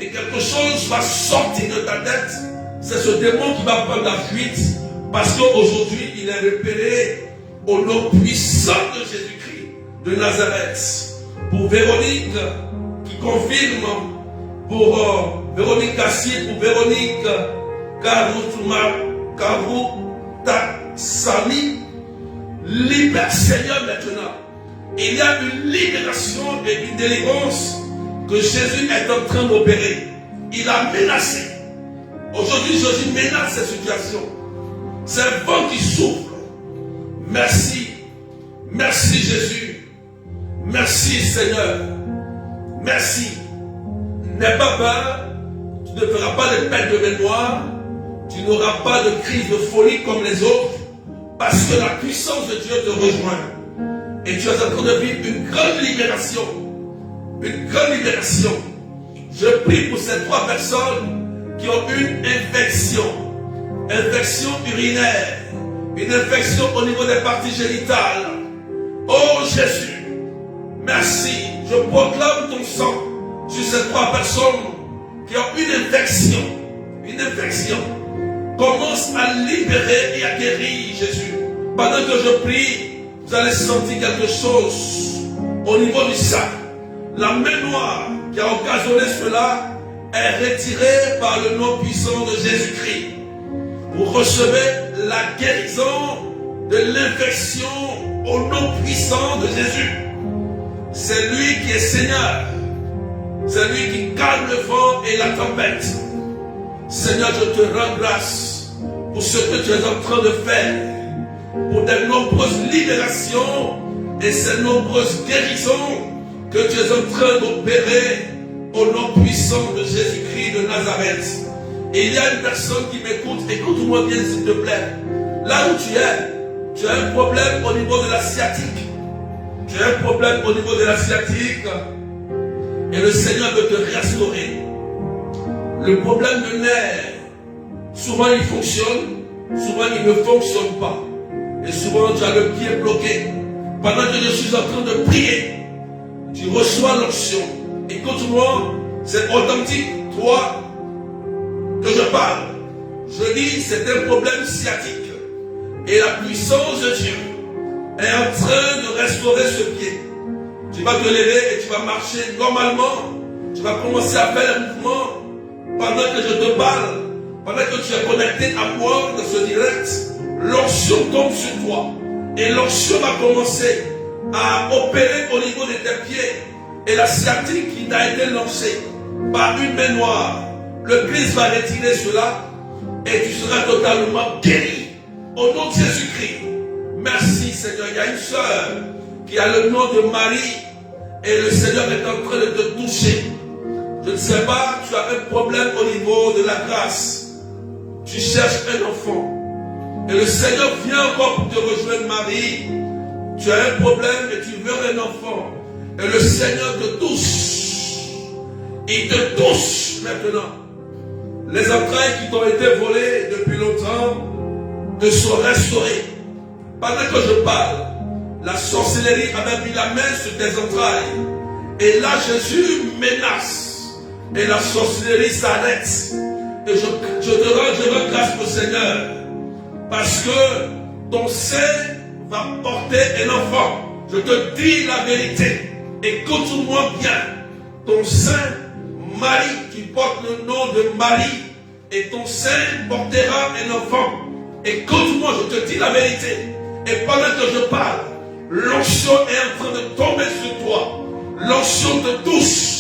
et quelque chose va sortir de ta tête. C'est ce démon qui va prendre la fuite parce qu'aujourd'hui il est repéré au nom puissant de Jésus-Christ de Nazareth. Pour Véronique qui confirme, pour Véronique Kassier, pour Véronique Sami, libère Seigneur maintenant. Il y a une libération et une délivrance que Jésus est en train d'opérer. Il a menacé. Aujourd'hui, Jésus menace cette situation. C'est un vent qui souffle. Merci. Merci Jésus. Merci Seigneur. Merci. N'aie pas peur. Tu ne feras pas de perte de mémoire. Tu n'auras pas de crise de folie comme les autres. Parce que la puissance de Dieu te rejoint. Et tu es en train de vivre une grande libération. Une grande libération. Je prie pour ces 3 personnes qui ont une infection urinaire, une infection au niveau des parties génitales. Oh Jésus, merci. Je proclame ton sang sur ces 3 personnes qui ont une infection. Une infection. Commence à libérer et à guérir, Jésus. Pendant que je prie, vous allez sentir quelque chose au niveau du sac. La main noire qui a occasionné cela est retirée par le nom puissant de Jésus-Christ. Vous recevez la guérison de l'infection au nom puissant de Jésus. C'est lui qui est Seigneur. C'est lui qui calme le vent et la tempête. Seigneur, je te rends grâce pour ce que tu es en train de faire, pour de nombreuses libérations et ces nombreuses guérisons que tu es en train d'opérer au nom puissant de Jésus-Christ de Nazareth. Et il y a une personne qui m'écoute, écoute-moi bien s'il te plaît. Là où tu as un problème au niveau de la sciatique. Tu as un problème au niveau de la sciatique et le Seigneur veut te restaurer. Le problème de nerf, souvent il fonctionne, souvent il ne fonctionne pas. Et souvent tu as le pied bloqué. Pendant que je suis en train de prier, tu reçois l'onction. Écoute-moi, c'est authentique, toi, que je parle. Je dis, c'est un problème sciatique. Et la puissance de Dieu est en train de restaurer ce pied. Tu vas te lever et tu vas marcher normalement. Tu vas commencer à faire un mouvement pendant que je te parle. Pendant que tu es connecté à moi dans ce direct, l'onction tombe sur toi. Et l'onction va commencer à opérer au niveau de tes pieds. Et la sciatique qui t'a été lancée par une main noire, le Christ va retirer cela et tu seras totalement guéri. Au nom de Jésus-Christ. Merci Seigneur. Il y a une sœur qui a le nom de Marie et le Seigneur est en train de te toucher. Je ne sais pas, tu as un problème au niveau de la grâce. Tu cherches un enfant. Et le Seigneur vient encore pour te rejoindre, Marie. Tu as un problème et tu veux un enfant. Et le Seigneur te touche. Il te touche maintenant. Les entrailles qui t'ont été volées depuis longtemps te sont restaurées. Pendant que je parle, la sorcellerie avait mis la main sur tes entrailles. Et là, Jésus menace. Et la sorcellerie s'arrête. Et je te rends grâce au Seigneur. Parce que ton sein va porter un enfant. Je te dis la vérité. Écoute-moi bien. Ton sein, Marie, tu portes le nom de Marie. Et ton sein portera un enfant. Écoute-moi, je te dis la vérité. Et pendant que je parle, l'onction est en train de tomber sur toi. L'onction te touche.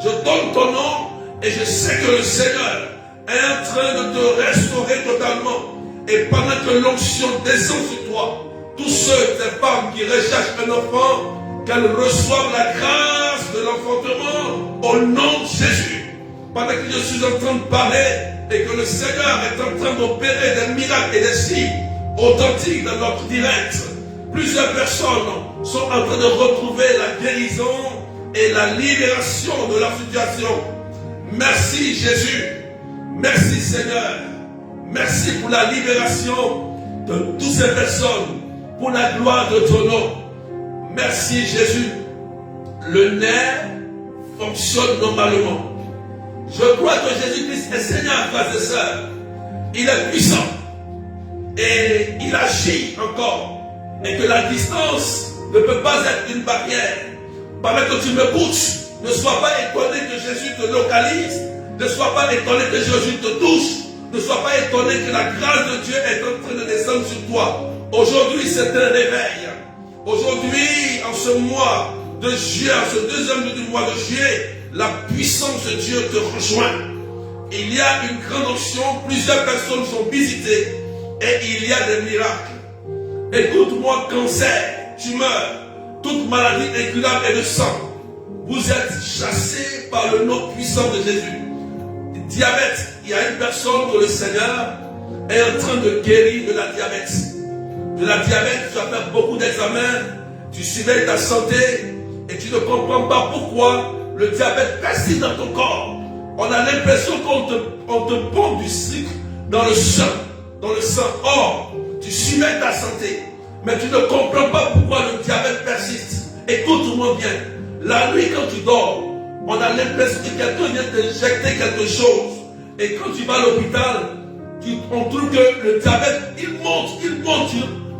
Je donne ton nom et je sais que le Seigneur est en train de te restaurer totalement. Et pendant que l'onction descend sur toi, tous ceux, ces femmes qui recherchent un enfant, qu'elles reçoivent la grâce de l'enfantement au nom de Jésus. Pendant que je suis en train de parler et que le Seigneur est en train d'opérer des miracles et des signes authentiques dans notre direct, plusieurs personnes sont en train de retrouver la guérison et la libération de leur situation. Merci Jésus. Merci Seigneur. Merci pour la libération de toutes ces personnes, pour la gloire de ton nom. Merci Jésus. Le nerf fonctionne normalement. Je crois que Jésus-Christ est Seigneur, frères et sœurs. Il est puissant. Et il agit encore. Et que la distance ne peut pas être une barrière. Pendant que tu m'écoutes, ne sois pas étonné que Jésus te localise. Ne sois pas étonné que Jésus te touche. Ne sois pas étonné que la grâce de Dieu est en train de descendre sur toi. Aujourd'hui, c'est un réveil. Aujourd'hui, en ce mois de juillet, en ce deuxième jour du mois de juillet, la puissance de Dieu te rejoint. Il y a une grande onction, plusieurs personnes sont visitées et il y a des miracles. Écoute-moi, cancer, tumeur, toute maladie incurable et de sang, vous êtes chassés par le nom puissant de Jésus. Diabète, il y a une personne que le Seigneur est en train de guérir de la diabète. De la diabète, tu as fait beaucoup d'examens, tu surveilles ta santé et tu ne comprends pas pourquoi le diabète persiste dans ton corps. On a l'impression qu'on te pompe du sucre dans le sang. Or, tu surveilles ta santé, mais tu ne comprends pas pourquoi le diabète persiste. Écoute-moi bien. La nuit, quand tu dors, on a l'impression que quelqu'un vient t'injecter quelque chose. Et quand tu vas à l'hôpital, on trouve que le diabète, il monte.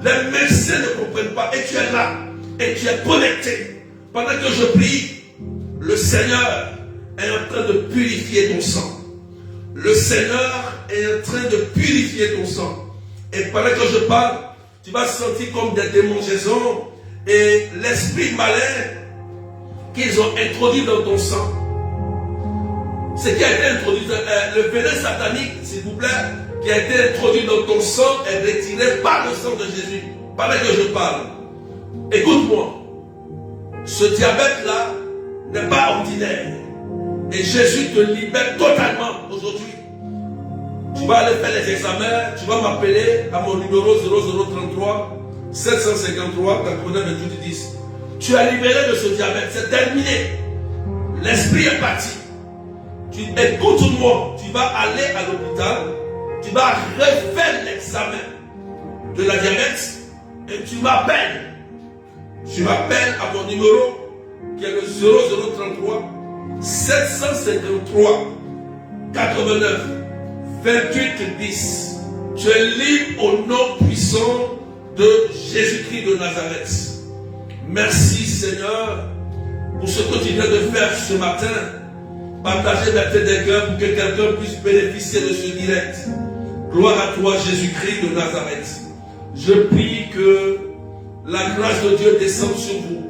Les médecins ne comprennent pas. Et tu es là. Et tu es connecté. Pendant que je prie, le Seigneur est en train de purifier ton sang. Le Seigneur est en train de purifier ton sang. Et pendant que je parle, tu vas sentir comme des démangeaisons et l'esprit malin qu'ils ont introduit dans ton sang. Ce qui a été introduit, le venin satanique, s'il vous plaît, qui a été introduit dans ton sang est retiré par le sang de Jésus. Pendant que je parle, écoute-moi. Ce diabète-là n'est pas ordinaire. Et Jésus te libère totalement aujourd'hui. Tu vas aller faire les examens, tu vas m'appeler à mon numéro 0033 753 89 28 10. Tu es libéré de ce diabète, c'est terminé. L'esprit est parti. Écoute-moi, tu vas aller à l'hôpital, tu vas refaire l'examen de la diabète et tu m'appelles. Tu m'appelles à mon numéro qui est le 0033 753 89 28 10. Tu es libre au nom puissant de Jésus-Christ de Nazareth. Merci Seigneur pour ce que tu viens de faire ce matin. Partager la tête des cœurs pour que quelqu'un puisse bénéficier de ce direct. Gloire à toi Jésus-Christ de Nazareth. Je prie que la grâce de Dieu descende sur vous.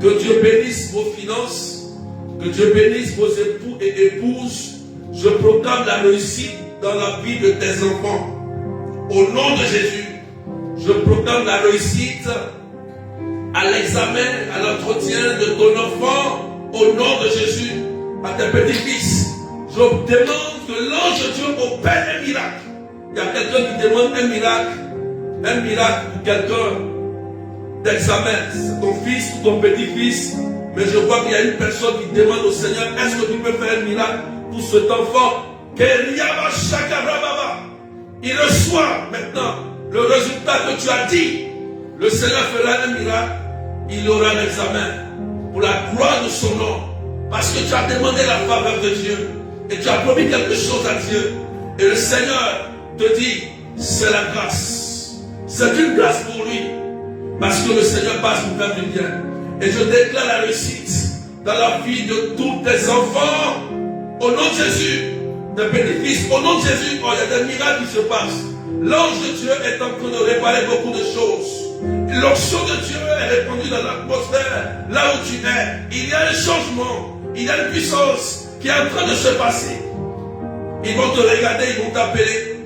Que Dieu bénisse vos finances. Que Dieu bénisse vos époux et épouses. Je proclame la réussite dans la vie de tes enfants. Au nom de Jésus, je proclame la réussite à l'examen, à l'entretien de ton enfant. Au nom de Jésus, à tes petits-fils. Je demande que l'ange de Dieu opère un miracle. Il y a quelqu'un qui demande un miracle pour quelqu'un d'examen. C'est ton fils ou ton petit-fils. Mais je vois qu'il y a une personne qui demande au Seigneur, est-ce que tu peux faire un miracle pour cet enfant? Il reçoit maintenant le résultat que tu as dit. Le Seigneur fera un miracle. Il aura un examen pour la gloire de son nom. Parce que tu as demandé la faveur de Dieu. Et tu as promis quelque chose à Dieu. Et le Seigneur te dit, c'est la grâce. C'est une grâce pour lui. Parce que le Seigneur passe pour faire du bien. Et je déclare la réussite dans la vie de tous tes enfants. Au nom de Jésus. Tes petits-fils. Au nom de Jésus. Oh, il y a des miracles qui se passent. L'ange de Dieu est en train de réparer beaucoup de choses. L'onction de Dieu est répandue dans l'atmosphère. Là où tu es. Il y a un changement. Il y a une puissance qui est en train de se passer. Ils vont te regarder, ils vont t'appeler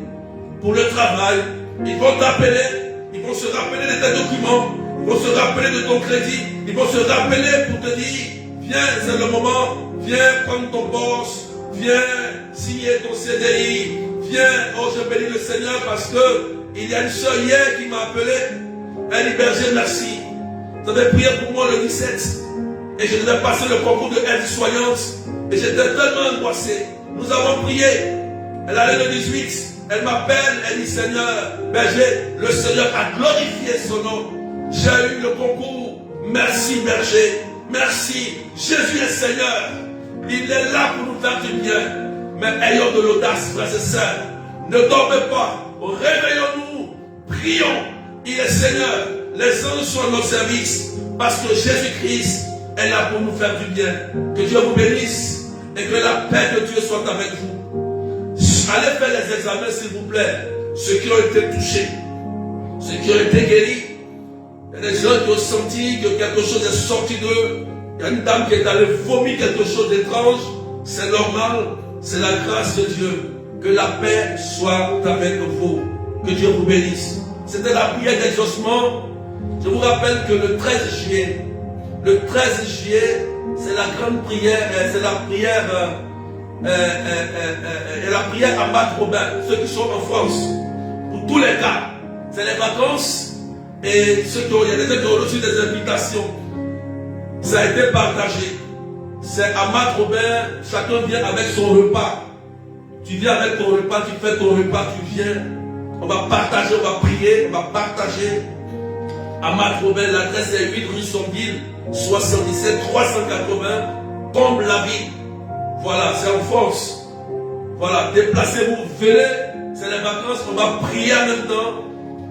pour le travail. Ils vont t'appeler, ils vont se rappeler de tes documents, ils vont se rappeler de ton crédit, ils vont se rappeler pour te dire, viens, c'est le moment, viens prendre ton poste, viens signer ton CDI, viens, oh je bénis le Seigneur parce que il y a une soeur hier qui m'a appelé, elle dit, berger, merci. Vous avez prié pour moi le 17 et je devais passer le concours de aide-soignante. Et j'étais tellement angoissé. Nous avons prié. Elle allait le 18. Elle m'appelle. Elle dit, Seigneur, berger, le Seigneur a glorifié son nom. J'ai eu le concours. Merci, berger. Merci. Jésus est Seigneur. Il est là pour nous faire du bien. Mais ayons de l'audace, frères et sœurs. Ne dormez pas. Réveillons-nous. Prions. Il est Seigneur. Les anges sont à notre service. Parce que Jésus-Christ est là pour nous faire du bien. Que Dieu vous bénisse et que la paix de Dieu soit avec vous. Allez faire les examens s'il vous plaît. Ceux qui ont été touchés, ceux qui ont été guéris. Il y a des gens qui ont senti que quelque chose est sorti d'eux. Il y a une dame qui est allée vomir quelque chose d'étrange. C'est normal, c'est la grâce de Dieu. Que la paix soit avec vous. Que Dieu vous bénisse. C'était la prière d'exaucement. Je vous rappelle que le 13 juillet, c'est la grande prière, c'est la prière à Marc Robin, ceux qui sont en France, pour tous les cas. C'est les vacances et il y a des gens qui ont reçu des invitations. Ça a été partagé. C'est à Marc Robin, chacun vient avec son repas. Tu viens avec ton repas, tu fais ton repas, tu viens. On va partager, on va prier, on va partager. À Marc Robin, l'adresse est 8 rue Sonville, 77 380, Comble-la-Ville. Voilà, c'est en France. Voilà, déplacez-vous, venez, c'est les vacances, on va prier en même temps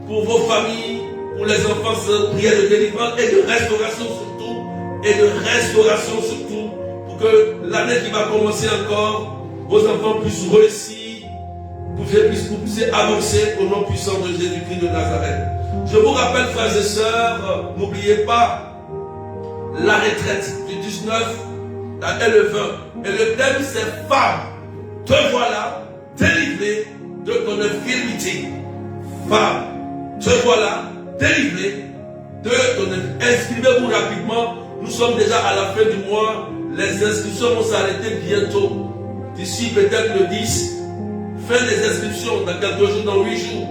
pour vos familles, pour les enfants, prier de délivrance et de restauration surtout, pour que l'année qui va commencer encore, vos enfants puissent réussir, vous puissiez avancer au nom puissant de Jésus-Christ de Nazareth. Je vous rappelle, frères et sœurs, n'oubliez pas la retraite du 19 et le 20. Et le thème c'est femme, te voilà délivrée de ton infirmité. Femme, te voilà délivrée de ton infirmité. Inscrivez-vous rapidement. Nous sommes déjà à la fin du mois. Les inscriptions vont s'arrêter bientôt. D'ici peut-être le 10. Fin des inscriptions dans quelques jours, dans 8 jours.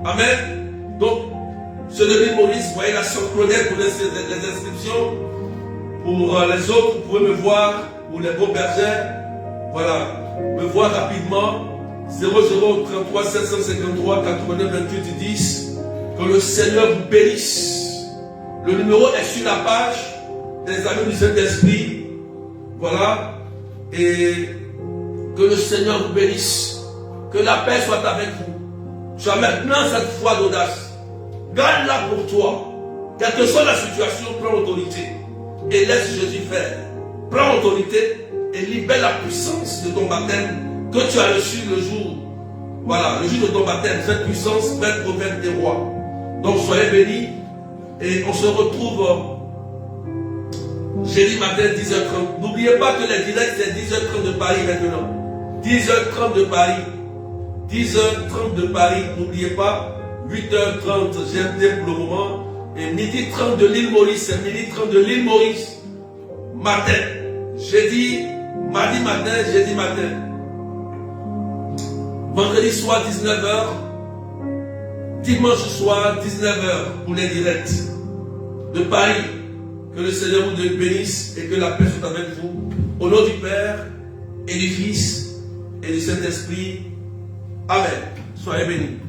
Amen. Donc, ce de Maurice, voyez la sœur Claudette pour les inscriptions. Pour les autres, vous pouvez me voir, pour les beaux bergers, voilà, me voir rapidement. 0033 753 89 28 10. Que le Seigneur vous bénisse. Le numéro est sur la page des amis du Saint-Esprit. Voilà. Et que le Seigneur vous bénisse. Que la paix soit avec vous. Tu as maintenant cette foi d'audace. Garde-la pour toi. Quelle que soit la situation, prends autorité. Et laisse Jésus faire. Prends autorité et libère la puissance de ton baptême que tu as reçu le jour. Voilà, le jour de ton baptême. Cette puissance fait prophète des rois. Donc soyez bénis. Et on se retrouve jeudi matin 10h30. N'oubliez pas que les directs c'est 10h30 de Paris maintenant. 10h30 de Paris. 10h30 de Paris. N'oubliez pas. 8h30 GMT pour le moment. Et midi 30 de l'île Maurice. C'est midi 30 de l'île Maurice. Matin. Jeudi mardi matin, jeudi matin. Vendredi soir, 19h. Dimanche soir, 19h pour les directs de Paris. Que le Seigneur vous bénisse et que la paix soit avec vous. Au nom du Père et du Fils et du Saint-Esprit. Amen. Soyez bénis.